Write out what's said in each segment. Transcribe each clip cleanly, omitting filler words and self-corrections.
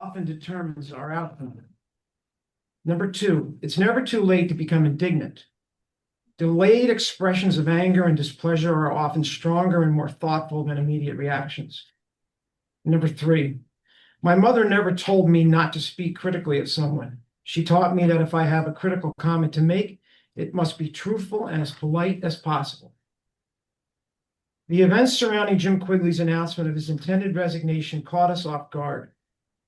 Often determines our outcome. Number two, it's never too late to become indignant. Delayed expressions of anger and displeasure are often stronger and more thoughtful than immediate reactions. Number three, my mother never told me not to speak critically of someone. She taught me that if I have a critical comment to make, it must be truthful and as polite as possible. The events surrounding Jim Quigley's announcement of his intended resignation caught us off guard,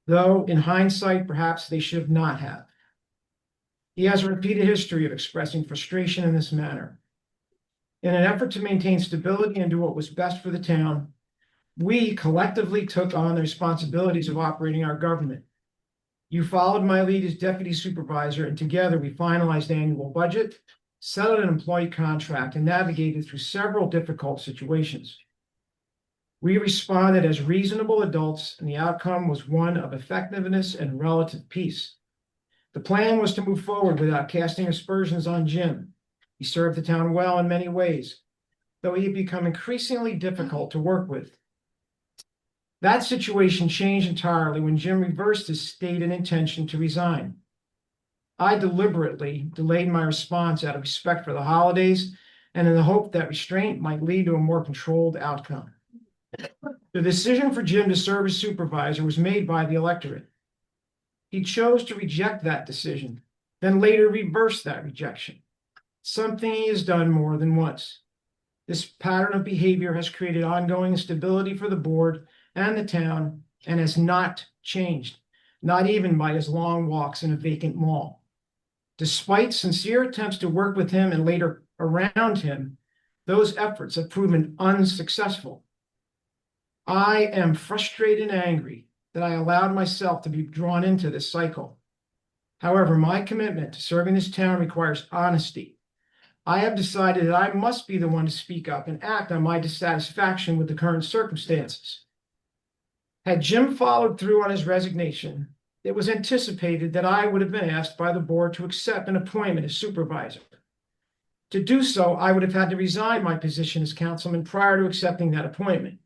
though in hindsight, perhaps they should not have. He has a repeated history of expressing frustration in this manner. In an effort to maintain stability and do what was best for the town, we collectively took on the responsibilities of operating our government. You followed my lead as deputy supervisor, and together we finalized the annual budget, settled an employee contract, and navigated through several difficult situations. We responded as reasonable adults, and the outcome was one of effectiveness and relative peace. The plan was to move forward without casting aspersions on Jim. He served the town well in many ways, though he had become increasingly difficult to work with. That situation changed entirely when Jim reversed his stated intention to resign. I deliberately delayed my response out of respect for the holidays and in the hope that restraint might lead to a more controlled outcome. The decision for Jim to serve as supervisor was made by the electorate. He chose to reject that decision, then later reverse that rejection, something he has done more than once. This pattern of behavior has created ongoing instability for the board and the town and has not changed, not even by his long walks in a vacant mall. Despite sincere attempts to work with him and later around him, those efforts have proven unsuccessful. I am frustrated and angry that I allowed myself to be drawn into this cycle. However, my commitment to serving this town requires honesty. I have decided that I must be the one to speak up and act on my dissatisfaction with the current circumstances. Had Jim followed through on his resignation, it was anticipated that I would have been asked by the board to accept an appointment as supervisor. To do so, I would have had to resign my position as councilman prior to accepting that appointment.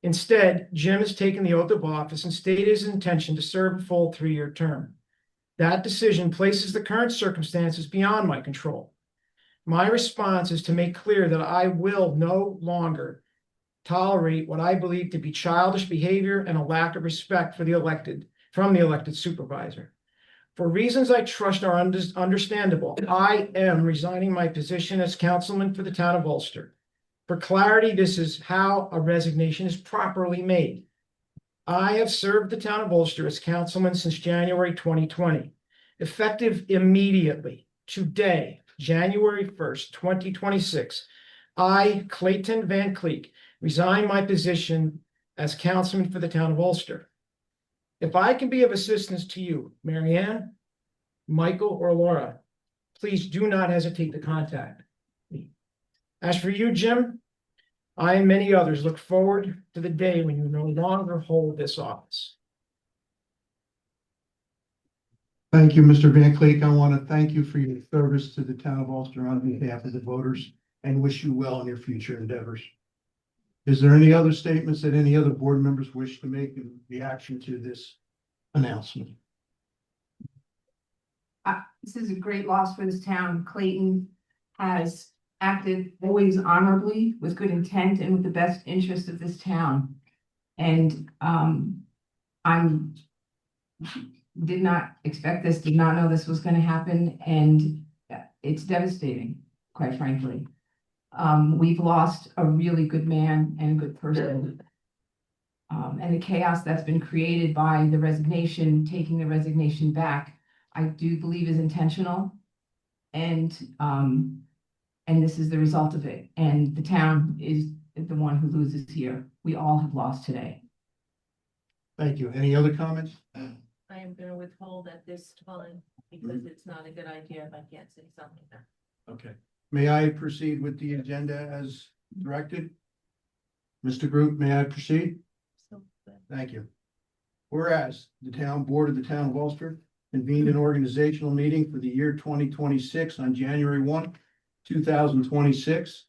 Instead, Jim has taken the oath of office and stated his intention to serve a full 3-year term. That decision places the current circumstances beyond my control. My response is to make clear that I will no longer tolerate what I believe to be childish behavior and a lack of respect for the elected supervisor. For reasons I trust are understandable, I am resigning my position as councilman for the town of Ulster. For clarity, this is how a resignation is properly made. I have served the town of Ulster as councilman since January 2020. Effective immediately, today, January 1st, 2026, I, Clayton Van Cleek, resign my position as councilman for the town of Ulster. If I can be of assistance to you, Marianne, Michael, or Laura, please do not hesitate to contact me. As for you, Jim, I and many others look forward to the day when you no longer hold this office. Thank you, Mr. Van Cleek. I want to thank you for your service to the town of Ulster on behalf of the voters and wish you well in your future endeavors. Is there any other statements that any other board members wish to make in reaction to this announcement? This is a great loss for this town. Clayton has acted always honorably with good intent and with the best interest of this town. And did not expect this, did not know this was going to happen, and it's devastating, quite frankly. We've lost a really good man and a good person. And the chaos that's been created by the resignation, taking the resignation back, I do believe is intentional. And this is the result of it. And the town is the one who loses here. We all have lost today. Thank you. Any other comments? I am going to withhold at this time because it's not a good idea if I can't say something there. Okay. May I proceed with the agenda as directed? Mr. Groot, may I proceed? Thank you. Whereas the town board of the town of Ulster convened an organizational meeting for the year 2026 on January 1, 2026.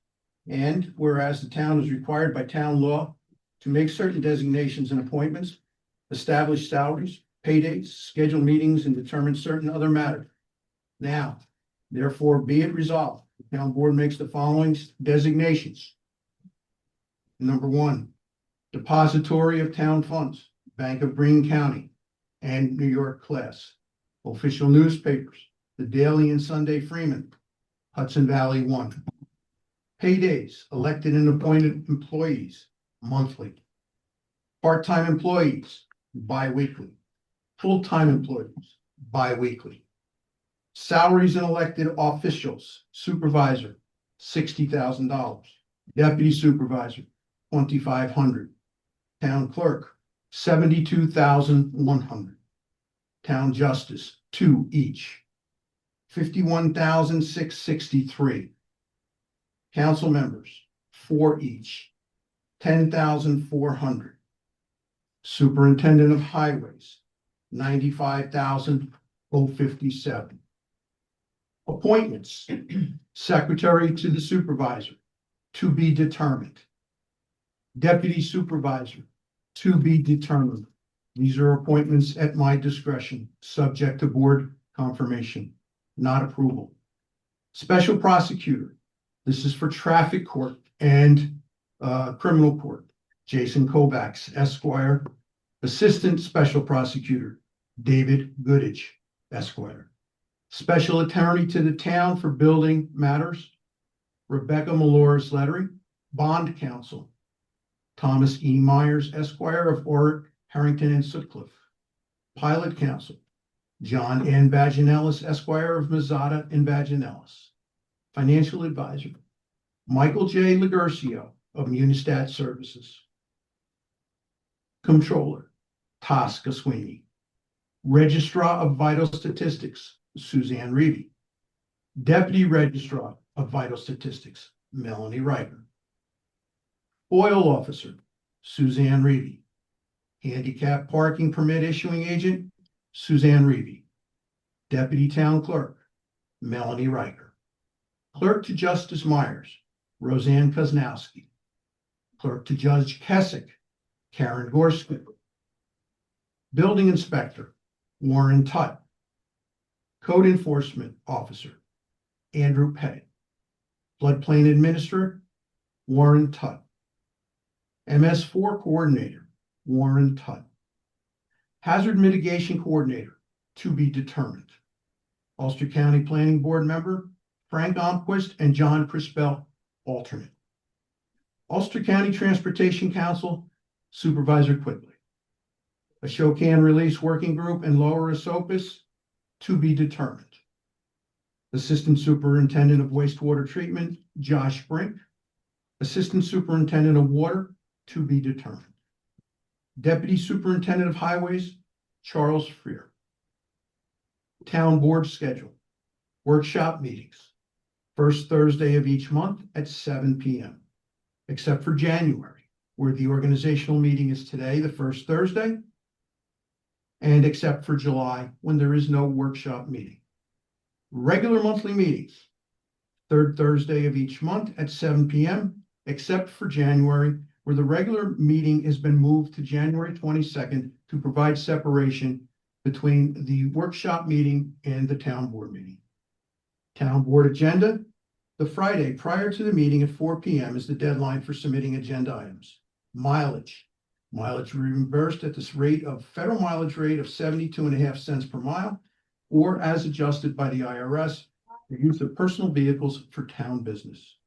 And whereas the town is required by town law to make certain designations and appointments, establish salaries, pay dates, schedule meetings, and determine certain other matters. Now, therefore, be it resolved, the town board makes the following designations. Number 1, depository of town funds, Bank of Greene County and New York Class. Official newspapers, the Daily and Sunday Freeman, Hudson Valley 1. Paydays, elected and appointed employees, monthly. Part-time employees, bi-weekly. Full-time employees, bi-weekly. Salaries and elected officials, supervisor, $60,000. Deputy supervisor, $2,500. Town clerk, $72,100. Town justice, 2 each. $51,663. Council members, 4 each. $10,400. Superintendent of highways, $95,057. Appointments, secretary to the supervisor, to be determined. Deputy supervisor, to be determined. These are appointments at my discretion, subject to board confirmation, not approval. Special prosecutor, this is for traffic court and criminal court. Jason Kovacs, Esquire. Assistant Special Prosecutor, David Goodage, Esquire. Special Attorney to the town for building matters, Rebecca Malores Lettery. Bond Counsel, Thomas E. Myers, Esquire of Oric, Harrington, and Sutcliffe. Pilot Counsel, John N. Vaginellis, Esquire of Mazzata and Vaginellis. Financial Advisor, Michael J. Ligurcio of Munistat Services. Controller, Tosca Sweeney. Registrar of Vital Statistics, Suzanne Reevy. Deputy Registrar of Vital Statistics, Melanie Riker. Oil Officer, Suzanne Reevy. Handicap Parking Permit Issuing Agent, Suzanne Reevy. Deputy Town Clerk, Melanie Riker. Clerk to Justice Myers, Roseanne Koznowski. Clerk to Judge Kessick, Karen Gorski. Building Inspector, Warren Tutt. Code Enforcement Officer, Andrew Pettit. Floodplain Administrator, Warren Tutt. MS4 Coordinator, Warren Tutt. Hazard Mitigation Coordinator, to be determined. Ulster County Planning Board member, Frank Almquist and John Crispell, alternate. Ulster County Transportation Council, Supervisor Quigley. Ashokan Release Working Group and Lower Esopus, to be determined. Assistant Superintendent of Wastewater Treatment, Josh Brink. Assistant Superintendent of Water, to be determined. Deputy Superintendent of Highways, Charles Freer. Town Board schedule. Workshop meetings. First Thursday of each month at 7 p.m. Except for January, where the organizational meeting is today, the first Thursday. And except for July, when there is no workshop meeting. Regular monthly meetings. Third Thursday of each month at 7 p.m., except for January, where the regular meeting has been moved to January 22nd to provide separation between the workshop meeting and the town board meeting. Town board agenda. The Friday prior to the meeting at 4 p.m. is the deadline for submitting agenda items. Mileage. Mileage reimbursed at this rate of federal mileage rate of 72.5 cents per mile, or as adjusted by the IRS for use of personal vehicles for town business.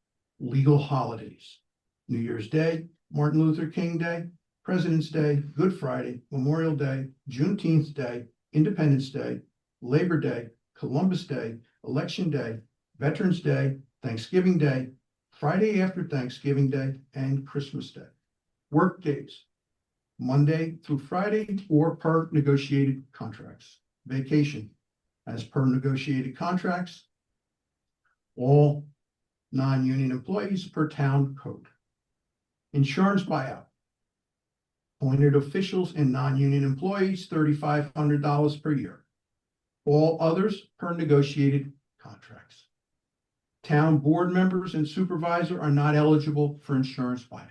Legal holidays. New Year's Day, Martin Luther King Day, President's Day, Good Friday, Memorial Day, Juneteenth Day, Independence Day, Labor Day, Columbus Day, Election Day, Veterans Day, Thanksgiving Day, Friday after Thanksgiving Day, and Christmas Day. Work days, Monday through Friday or per negotiated contracts. Vacation, as per negotiated contracts. All non-union employees per town code. Insurance buyout. Appointed officials and non-union employees, $3,500 per year. All others per negotiated contracts. Town board members and supervisor are not eligible for insurance buyouts.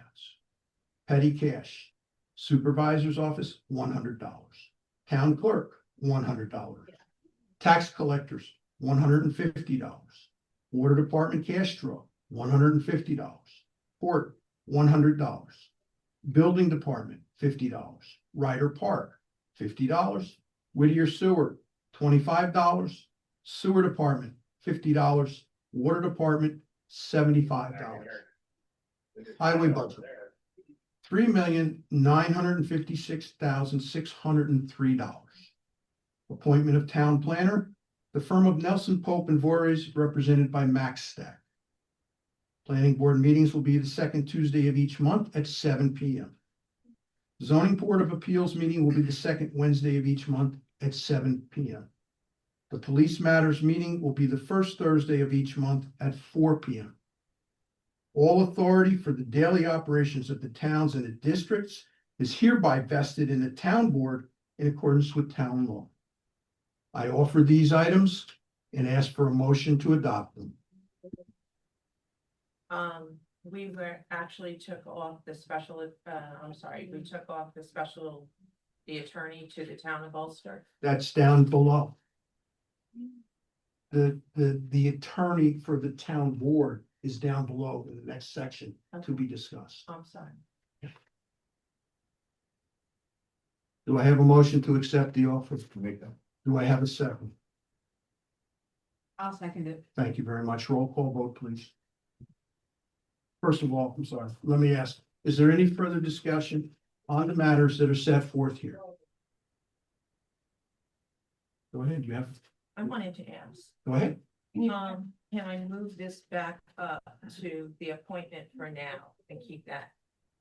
Petty cash. Supervisor's office, $100. Town clerk, $100. Tax collectors, $150. Water department cash draw, $150. Port, $100. Building department, $50. Ryder Park, $50. Whittier Sewer, $25. Sewer department, $50. Water department, $75. Highway budget, $3,956,603. Appointment of town planner, the firm of Nelson Pope and Voorhees, represented by Max Stack. Planning board meetings will be the second Tuesday of each month at 7 p.m. Zoning Board of Appeals meeting will be the second Wednesday of each month at 7 p.m. The Police Matters meeting will be the first Thursday of each month at 4 p.m. All authority for the daily operations of the towns and the districts is hereby vested in the town board in accordance with town law. I offer these items and ask for a motion to adopt them. We took off the special, we took off the attorney to the town of Ulster. That's down below. The attorney for the town board is down below in the next section to be discussed. I'm sorry. Do I have a motion to accept the offer? Do I have a second? I'll second it. Thank you very much. Roll call vote, please. First of all, I'm sorry, let me ask, is there any further discussion on the matters that are set forth here? Go ahead, you have, I wanted to ask, go ahead. can I move this back up to the appointment for now and keep that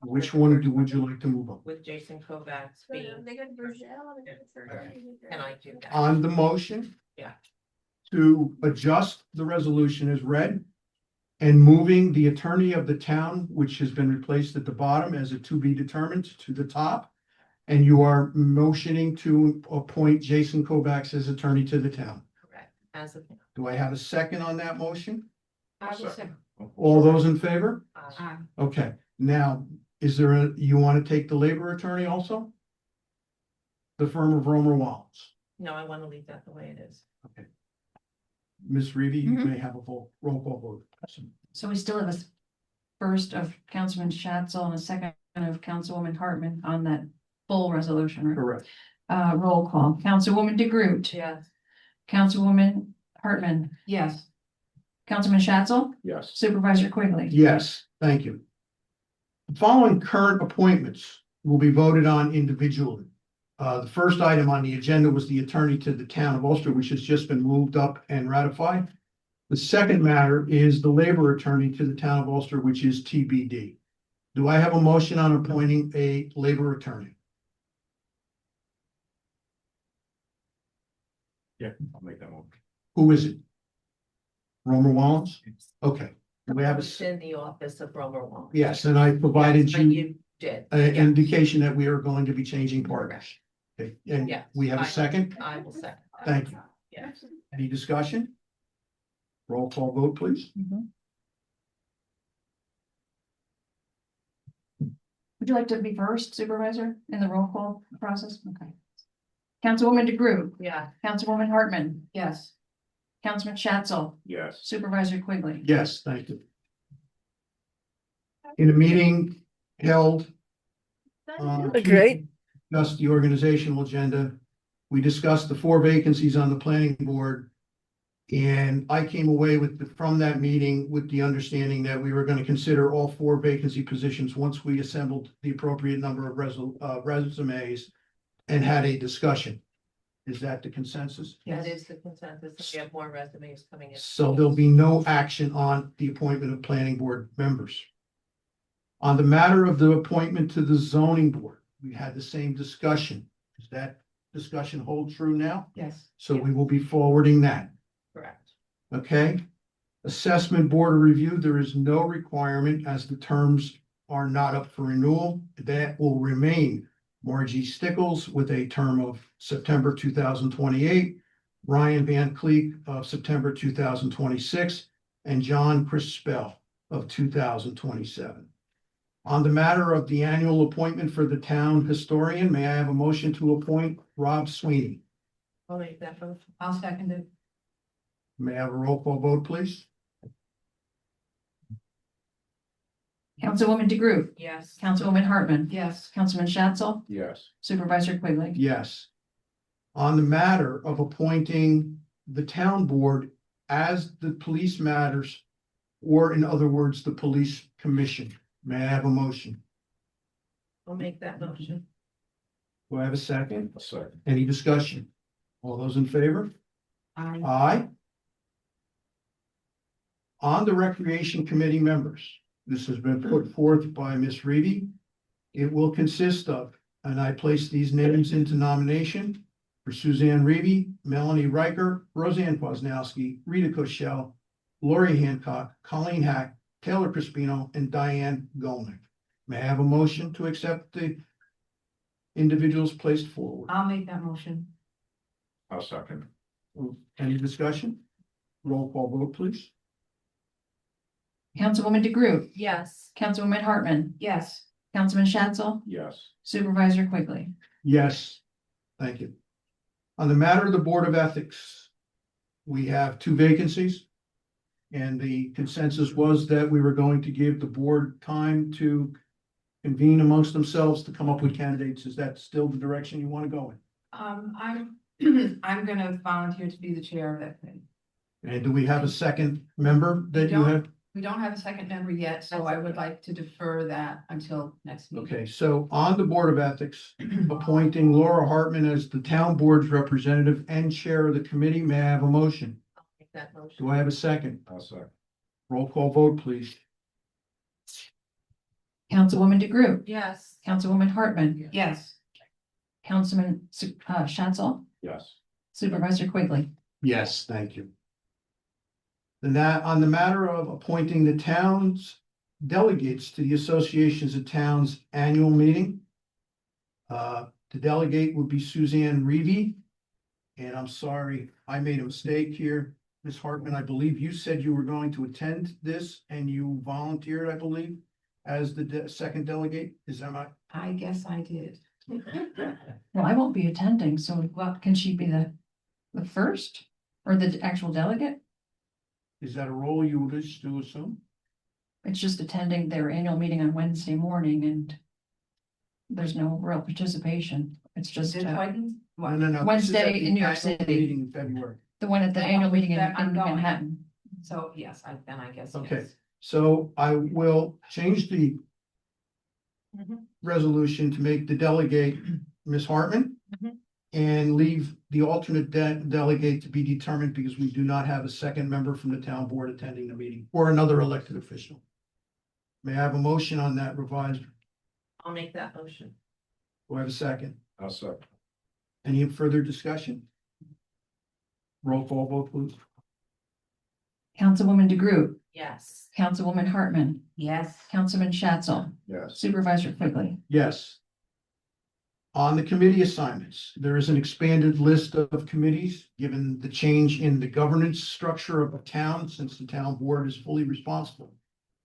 Which one would you like to move on? with Jason Kovacs being? Can I do that? On the motion? Yeah. To adjust the resolution as read and moving the attorney of the town, which has been replaced at the bottom as a to be determined, to the top. And you are motioning to appoint Jason Kovacs as attorney to the town. Correct, as of now. Do I have a second on that motion? I will second. All those in favor? Aye. Okay, now, is there you want to take the labor attorney also? The firm of Romer Wallace. No, I want to leave that the way it is. Okay. Ms. Reevy, you Mhm. may have a roll call vote. So we still have a first of Councilman Schatzel and a second of Councilwoman Hartman on that full resolution, right? Correct. Roll call, Councilwoman DeGroot, Yes. Councilwoman Hartman, Yes. Councilman Schatzel, Yes. Supervisor Quigley. Yes, thank you. The following current appointments will be voted on individually. The first item on the agenda was the attorney to the town of Ulster, which has just been moved up and ratified. The second matter is the labor attorney to the town of Ulster, which is TBD. Do I have a motion on appointing a labor attorney? Yeah, I'll make that one. Who is it? Romer Wallens? Okay. Do we have a, It's in the office of Romer Wong. yes, and I provided Yes, but you did. an Yeah. indication that we are going to be changing partners. Okay, and Yes, we have a I- second? I will second. that. Thank you. Yes. Any discussion? Roll call vote, please. Mhm. Would you like to be first, Supervisor, in the roll call process? Okay. Councilwoman DeGroot, Yeah. Councilwoman Hartman, Yes. Councilman Schatzel, Yes. Supervisor Quigley. Yes, thank you. In a meeting held Great. discussed the organizational agenda. We discussed the 4 vacancies on the planning board. And I came away from that meeting with the understanding that we were going to consider all 4 vacancy positions once we assembled the appropriate number of resumes and had a discussion. Is that the consensus? That is the consensus. We have more resumes coming in. So there'll be no action on the appointment of planning board members. On the matter of the appointment to the zoning board, we had the same discussion. Does that discussion hold true now? Yes. So we will be forwarding that, Correct. okay? Assessment Board of Review, there is no requirement as the terms are not up for renewal. That will remain Margie Stickles with a term of September 2028, Ryan Van Cleek of September 2026, and John Crispell of 2027. On the matter of the annual appointment for the town historian, may I have a motion to appoint Rob Sweeney? I'll make that vote. I'll second it. May I have a roll call vote, please? Councilwoman DeGroot, Yes. Councilwoman Hartman, Yes. Councilman Schatzel, Yes. Supervisor Quigley. Yes. On the matter of appointing the town board as the police matters, or in other words, the police commission, may I have a motion? I'll make that motion. Do I have a second? A second. Any discussion? All those in favor? Aye. Aye. On the Recreation Committee members, this has been put forth by Ms. Reedy. It will consist of, and I place these names into nomination for Suzanne Reedy, Melanie Riker, Roseanne Poznowski, Rita Koschel, Lori Hancock, Colleen Hack, Taylor Crispino, and Diane Golnick. May I have a motion to accept the individuals placed forward? I'll make that motion. I'll second. Any discussion? Roll call vote, please. Councilwoman DeGroot, Yes. Councilwoman Hartman, Yes. Councilman Schatzel, Yes. Supervisor Quigley. Yes, thank you. On the matter of the Board of Ethics, we have 2 vacancies. And the consensus was that we were going to give the board time to convene amongst themselves to come up with candidates. Is that still the direction you want to go in? I'm gonna volunteer to be the chair of that thing. And do we have a second member that you don't. have? We don't have a second member yet, so That's I would okay. like to defer that until next meeting. Okay, so on the Board of Ethics, appointing Laura Hartman as the town board's representative and chair of the committee, may I have a motion? I'll make that motion. Do I have a second? I'll second. Roll call vote, please. Councilwoman DeGroot, Yes. Councilwoman Hartman, Yes. Councilman Schatzel, Yes. Supervisor Quigley. Yes, thank you. Then that, on the matter of appointing the town's delegates to the Associations of Towns annual meeting. The delegate would be Suzanne Reedy. And I'm sorry, I made a mistake here. Ms. Hartman, I believe you said you were going to attend this and you volunteered, I believe, as the second delegate. Is that right? I guess I did. Well, I won't be attending, so what, can she be the first or the actual delegate? Is that a role you wish to assume? It's just attending their annual meeting on Wednesday morning and there's no real participation. It's just Is it Whiting? No, no, no. this is Wednesday at the in New York annual City. Meeting in February. the one at the annual meeting in I'm going. Manhattan. So, yes, I guess. Okay. yes. So I will change the Mhm. resolution to make the delegate Ms. Hartman. Mhm. And leave the alternate delegate to be determined because we do not have a second member from the town board attending the meeting or another elected official. May I have a motion on that revised? I'll make that motion. Do I have a second? I'll second. Any further discussion? Roll call vote, please. Councilwoman DeGroot, Yes. Councilwoman Hartman, Yes. Councilman Schatzel, Yes. Supervisor Quigley. Yes. On the committee assignments, there is an expanded list of committees, given the change in the governance structure of a town, since the town board is fully responsible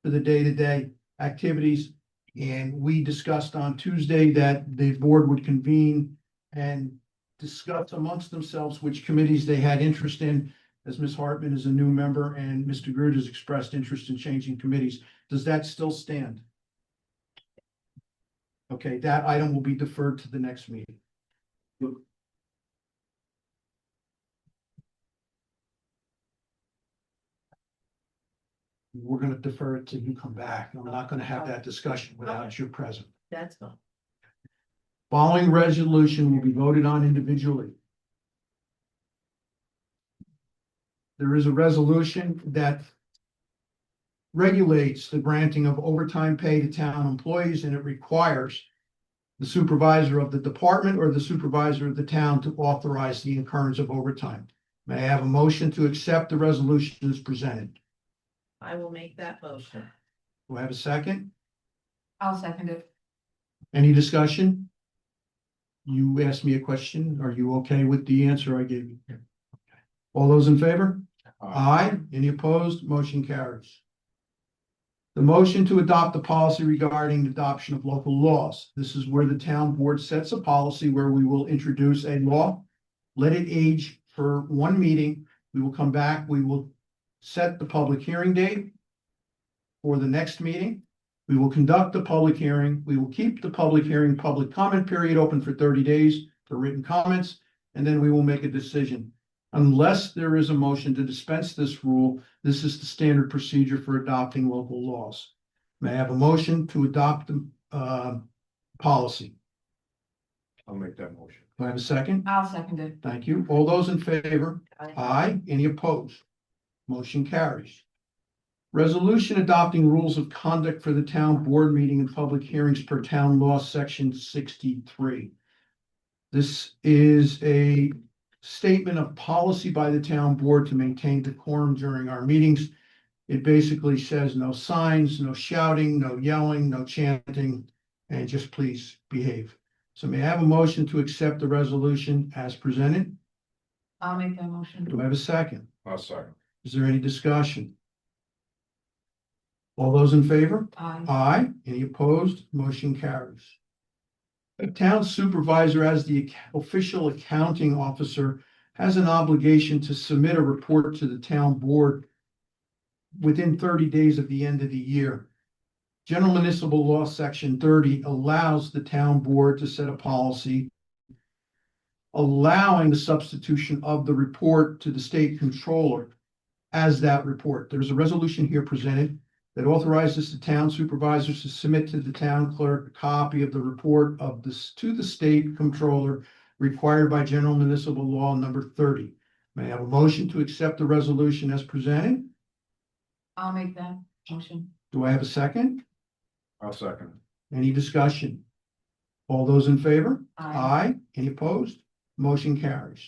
for the day-to-day activities. And we discussed on Tuesday that the board would convene and discuss amongst themselves which committees they had interest in, as Ms. Hartman is a new member and Mr. Groot has expressed interest in changing committees. Does that still stand? Okay, that item will be deferred to the next meeting. We're gonna defer it till you come back. I'm not gonna have that discussion without you present. That's fine. Following resolution will be voted on individually. There is a resolution that regulates the granting of overtime pay to town employees, and it requires the supervisor of the department or the supervisor of the town to authorize the incurrence of overtime. May I have a motion to accept the resolution as presented? I will make that motion. Do I have a second? I'll second it. Any discussion? You asked me a question. Are you okay with the answer I gave you? All those in favor? Aye. Any opposed? Motion carries. The motion to adopt the policy regarding the adoption of local laws. This is where the town board sets a policy where we will introduce a law, let it age for one meeting. We will come back, we will set the public hearing date for the next meeting. We will conduct the public hearing. We will keep the public hearing, public comment period open for 30 days for written comments, and then we will make a decision. Unless there is a motion to dispense this rule, this is the standard procedure for adopting local laws. May I have a motion to adopt the policy? I'll make that motion. Do I have a second? I'll second it. Thank you. All those in favor? Aye. Aye. Any opposed? Motion carries. Resolution adopting rules of conduct for the town board meeting and public hearings per town law, section 63. This is a statement of policy by the town board to maintain decorum during our meetings. It basically says no signs, no shouting, no yelling, no chanting, and just please behave. So may I have a motion to accept the resolution as presented? I'll make that motion. Do I have a second? I'll second. Is there any discussion? All those in favor? Aye. Aye. Any opposed? Motion carries. The town supervisor, as the official accounting officer, has an obligation to submit a report to the town board within 30 days of the end of the year. General Municipal Law, Section 30 allows the town board to set a policy allowing the substitution of the report to the state controller as that report. There's a resolution here presented that authorizes the town supervisors to submit to the town clerk a copy of the report of this to the state controller required by General Municipal Law number 30. May I have a motion to accept the resolution as presented? I'll make that motion. Do I have a second? I'll second. Any discussion? All those in favor? Aye. Any opposed? Motion carries.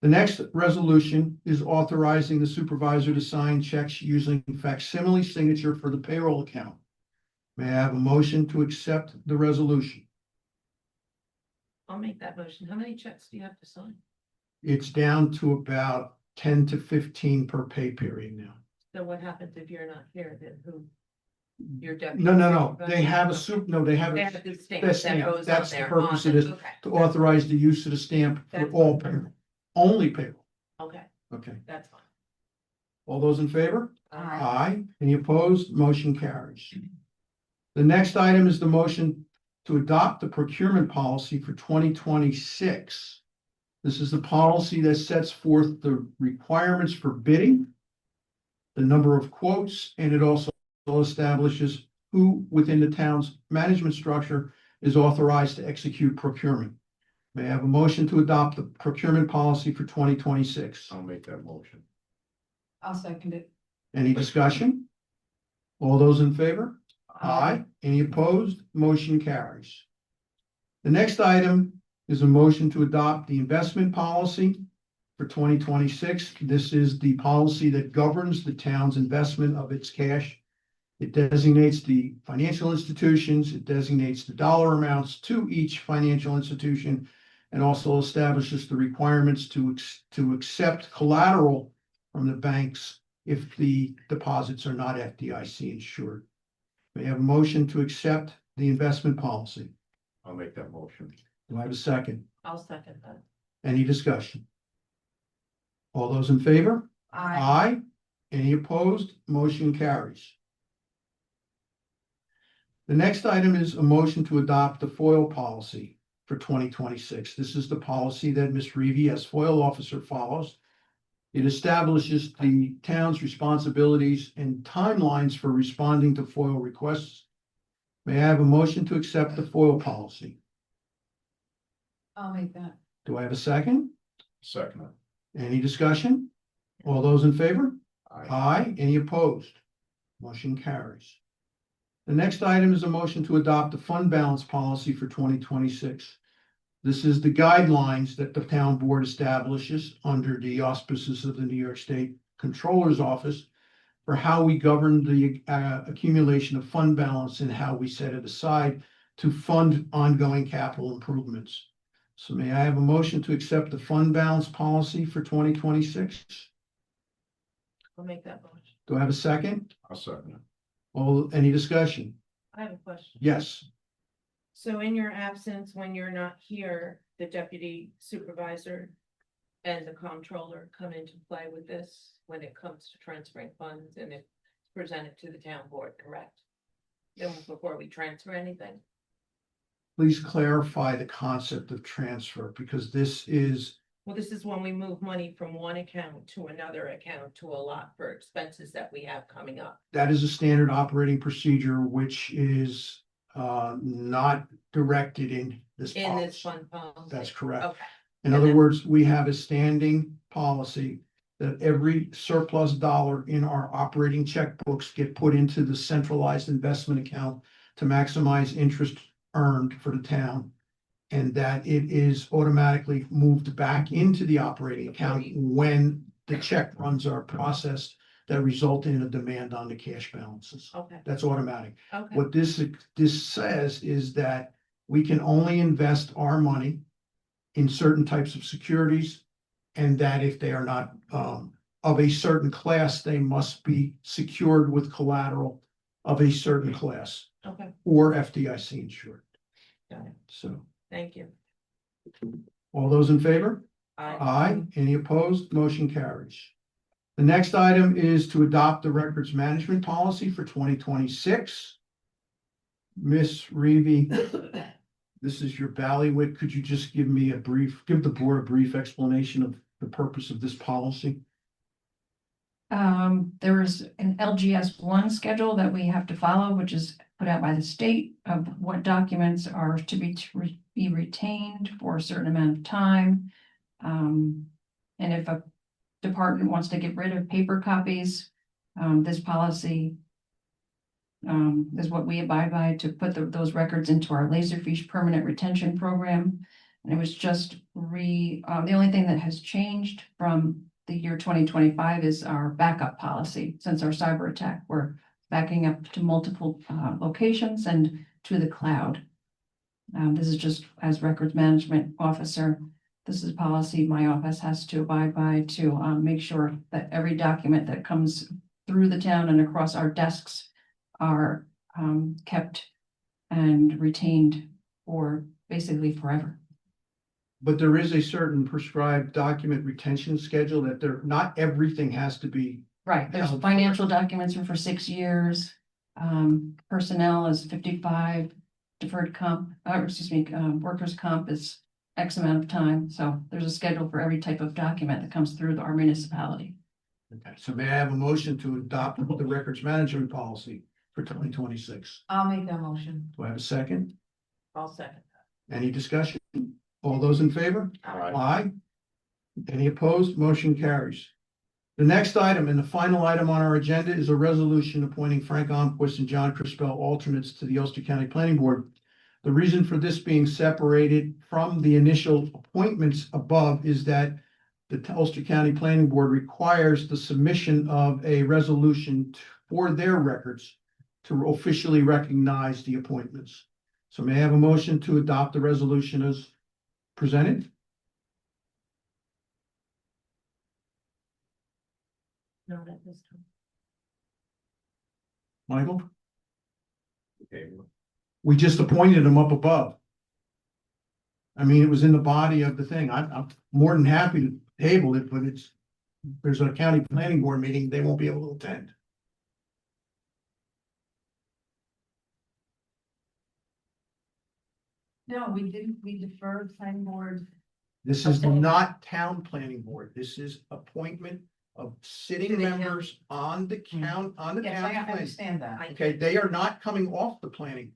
The next resolution is authorizing the supervisor to sign checks using facsimile signature for the payroll account. May I have a motion to accept the resolution? I'll make that motion. How many checks do you have to sign? It's down to about 10 to 15 per pay period now. So what happens if you're not here, then who? Your deputy? No. They have a supervisor? they have They a- have the stamp the that stamp. goes on That's the there. purpose on of the- this, Okay. to authorize the use of the stamp for That's all fine. payroll, only payroll. Okay, Okay. that's fine. All those in favor? Aye. Aye. Any opposed? Motion carries. The next item is the motion to adopt the procurement policy for 2026. This is the policy that sets forth the requirements for bidding, the number of quotes, and it also establishes who within the town's management structure is authorized to execute procurement. May I have a motion to adopt the procurement policy for 2026? I'll make that motion. I'll second it. Any discussion? All those in favor? Aye. Any opposed? Motion carries. The next item is a motion to adopt the investment policy for 2026. This is the policy that governs the town's investment of its cash. It designates the financial institutions, it designates the dollar amounts to each financial institution, and also establishes the requirements to accept collateral from the banks if the deposits are not FDIC insured. May I have a motion to accept the investment policy? I'll make that motion. Do I have a second? I'll second that. Any discussion? All those in favor? Aye. Any opposed? Motion carries. The next item is a motion to adopt the FOIL policy for 2026. This is the policy that Ms. Reevy, as FOIL officer, follows. It establishes the town's responsibilities and timelines for responding to FOIL requests. May I have a motion to accept the FOIL policy? I'll make that. Do I have a second? Second. Any discussion? All those in favor? Aye. Aye. Any opposed? Motion carries. The next item is a motion to adopt the fund balance policy for 2026. This is the guidelines that the town board establishes under the auspices of the New York State Controller's Office for how we govern the accumulation of fund balance and how we set it aside to fund ongoing capital improvements. So may I have a motion to accept the fund balance policy for 2026? I'll make that motion. Do I have a second? I'll second it. Any discussion? I have a question. Yes. So in your absence, when you're not here, the deputy supervisor and the comptroller come into play with this when it comes to transferring funds and it's presented to the town board, correct? Then before we transfer anything? Please clarify the concept of transfer, because this is, Well, this is when we move money from one account to another account to allot for expenses that we have coming up. that is a standard operating procedure, which is not directed in this In this policy. fund policy. That's correct. Okay, In other words, we have a standing policy that every surplus dollar in our operating checkbooks get put into the centralized investment account to maximize interest earned for the town. And that it is automatically moved back into the operating account when the check runs are processed that result in a demand on the cash balances. okay, That's automatic. okay, What this says is that we can only invest our money in certain types of securities, and that if they are not of a certain class, they must be secured with collateral of a certain class okay, or FDIC insured. got it. So, Thank you. all those in favor? I Aye. Any opposed? Motion carries. The next item is to adopt the records management policy for 2026. Miss Reevy, this is your bailiwick. Could you just give the board a brief explanation of the purpose of this policy? There is an LGS one schedule that we have to follow, which is put out by the state of what documents are to be retained for a certain amount of time. And if a department wants to get rid of paper copies, this policy is what we abide by to put those records into our Laserfish permanent retention program. And it was just the only thing that has changed from the year 2025 is our backup policy. Since our cyber attack, we're backing up to multiple locations and to the cloud. This is just as records management officer. This is policy my office has to abide by to make sure that every document that comes through the town and across our desks are kept and retained for basically forever. But there is a certain prescribed document retention schedule that not everything has to be. Right, there's Held financial documents are for 6 years. Personnel is 55. deferred comp, workers' comp is X amount of time. So there's a schedule for every type of document that comes through our municipality. Okay, so may I have a motion to adopt the records management policy for 2026? I'll make that motion. Do I have a second? I'll second. Any discussion? All those in favor? Aye. Aye. Any opposed? Motion carries. The next item and the final item on our agenda is a resolution appointing Frank Almquist and John Crispell alternates to the Ulster County Planning Board. The reason for this being separated from the initial appointments above is that the Ulster County Planning Board requires the submission of a resolution for their records to officially recognize the appointments. So may I have a motion to adopt the resolution as presented? Not at this time. Michael? Okay, We just appointed him up above. I mean, it was in the body of the thing. I'm more than happy to table it, but there's a county planning board meeting, they won't be able to attend. No, we deferred planning board. This is Okay. not town planning board. This is appointment of sitting To the members on the town Yes, I planning. understand that. Okay, they are not coming off the planning.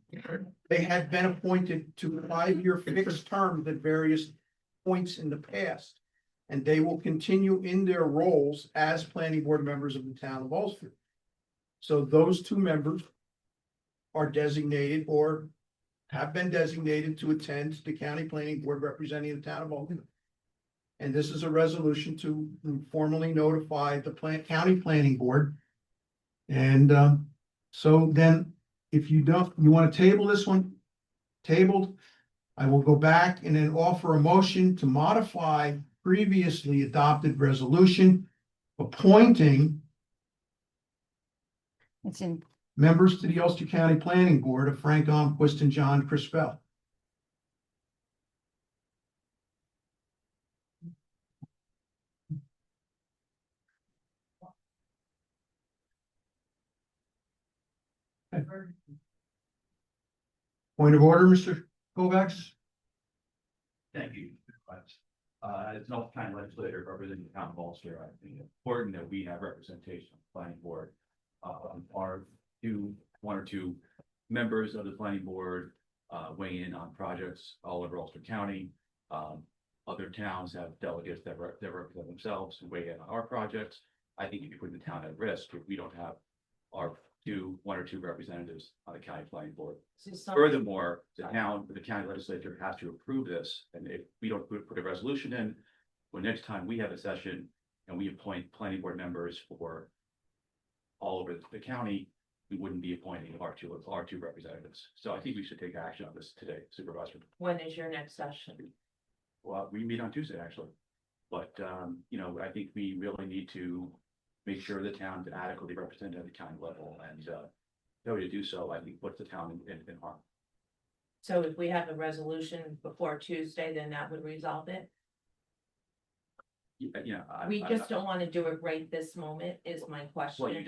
They had been appointed to a 5-year fixed term at various points in the past. And they will continue in their roles as planning board members of the town of Ulster. So those two members are designated or have been designated to attend the county planning board representing the town of Ulster. And this is a resolution to formally notify the county planning board. And so then, if you want to table this one, tabled, I will go back and then offer a motion to modify previously adopted resolution appointing It's in, members to the Ulster County Planning Board of Frank Almquist and John Crispell. Point of order, Mr. Kovacs? Thank you. As an Ulster County legislator representing the town of Ulster, I think it's important that we have representation on the planning board. One or two members of the planning board weigh in on projects all over Ulster County. Other towns have delegates that represent themselves and weigh in on our projects. I think if you put the town at risk, if we don't have our one or two representatives on the county planning board. Furthermore, the county legislature has to approve this, and if we don't put a resolution in, when next time we have a session and we appoint planning board members for all over the county, we wouldn't be appointing our two representatives. So I think we should take action on this today, Supervisor. When is your next session? Well, we meet on Tuesday, actually. But, I think we really need to make sure the town is adequately represented at the county level, and to do so, I think puts the town in harm. So if we have a resolution before Tuesday, then that would resolve it? We just don't want to do it right this moment is my question. Well, you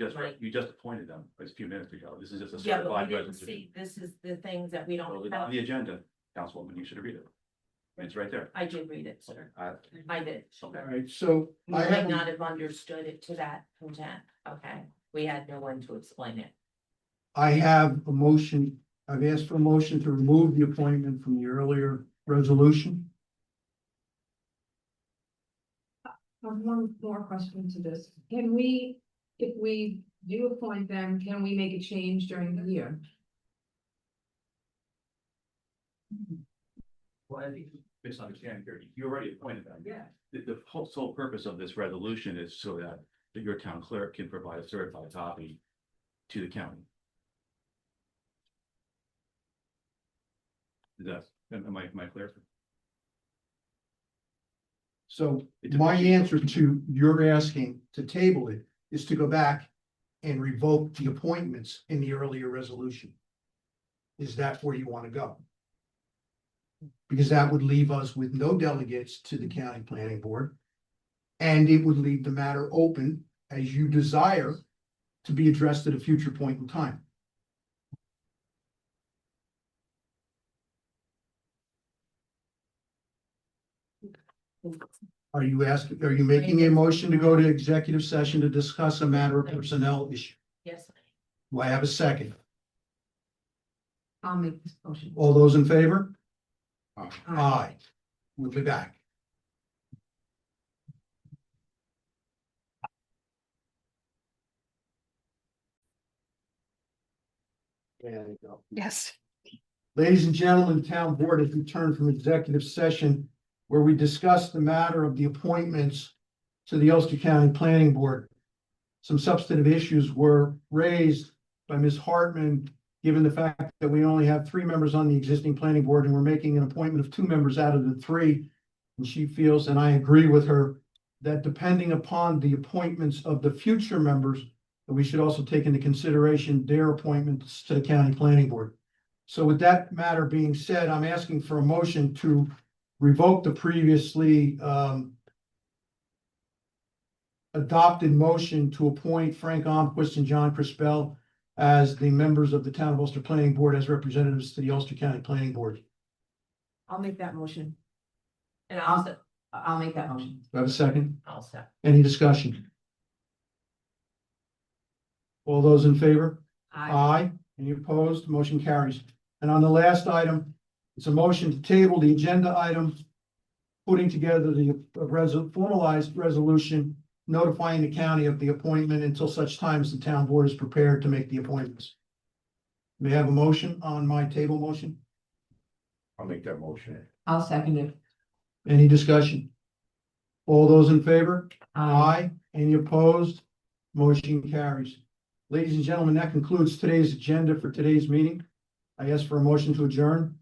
just appointed them a few minutes ago. This is just a Yeah, but certified we didn't resolution. see, this is the things that we Well, don't it's on have. the agenda, Councilwoman, you should read it. It's right there. I did read it, sir. I did. All right, so You I might have, not have understood it to that content, okay? We had no one to explain it. I have a motion, I've asked for a motion to remove the appointment from the earlier resolution. One more question to this. Can we, if we do appoint them, can we make a change during the year? Well, I think misunderstanding here. You already appointed them. Yeah. The whole sole purpose of this resolution is so that your town clerk can provide a certified copy to the county. Am I clear? So my answer to your asking to table it is to go back and revoke the appointments in the earlier resolution. Is that where you want to go? Because that would leave us with no delegates to the county planning board. And it would leave the matter open as you desire to be addressed at a future point in time. Are you making a motion to go to executive session to discuss a matter of personnel issue? Yes. Do I have a second? I'll make this motion. All those in favor? Aye. We'll be back. There you go. Yes. Ladies and gentlemen, the town board has returned from executive session where we discussed the matter of the appointments to the Ulster County Planning Board. Some substantive issues were raised by Ms. Hartman, given the fact that we only have 3 members on the existing planning board and we're making an appointment of 2 members out of the 3. And she feels, and I agree with her, that depending upon the appointments of the future members, that we should also take into consideration their appointments to the county planning board. So with that matter being said, I'm asking for a motion to revoke the previously adopted motion to appoint Frank Almquist and John Crispell as the members of the Town of Ulster Planning Board as representatives to the Ulster County Planning Board. I'll make that motion. And I'll make that motion. Do I have a second? I'll second. Any discussion? All those in favor? Aye. Any opposed? Motion carries. And on the last item, it's a motion to table the agenda item, putting together the formalized resolution notifying the county of the appointment until such time as the town board is prepared to make the appointments. May I have a motion on my table motion? I'll make that motion. I'll second it. Any discussion? All those in favor? Aye. Any opposed? Motion carries. Ladies and gentlemen, that concludes today's agenda for today's meeting. I ask for a motion to adjourn.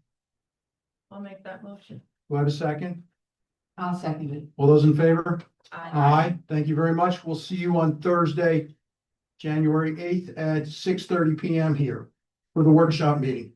I'll make that motion. Do I have a second? I'll second it. All those in favor? Aye. Aye. Thank you very much. We'll see you on Thursday, January 8th at 6:30 PM here for the workshop meeting.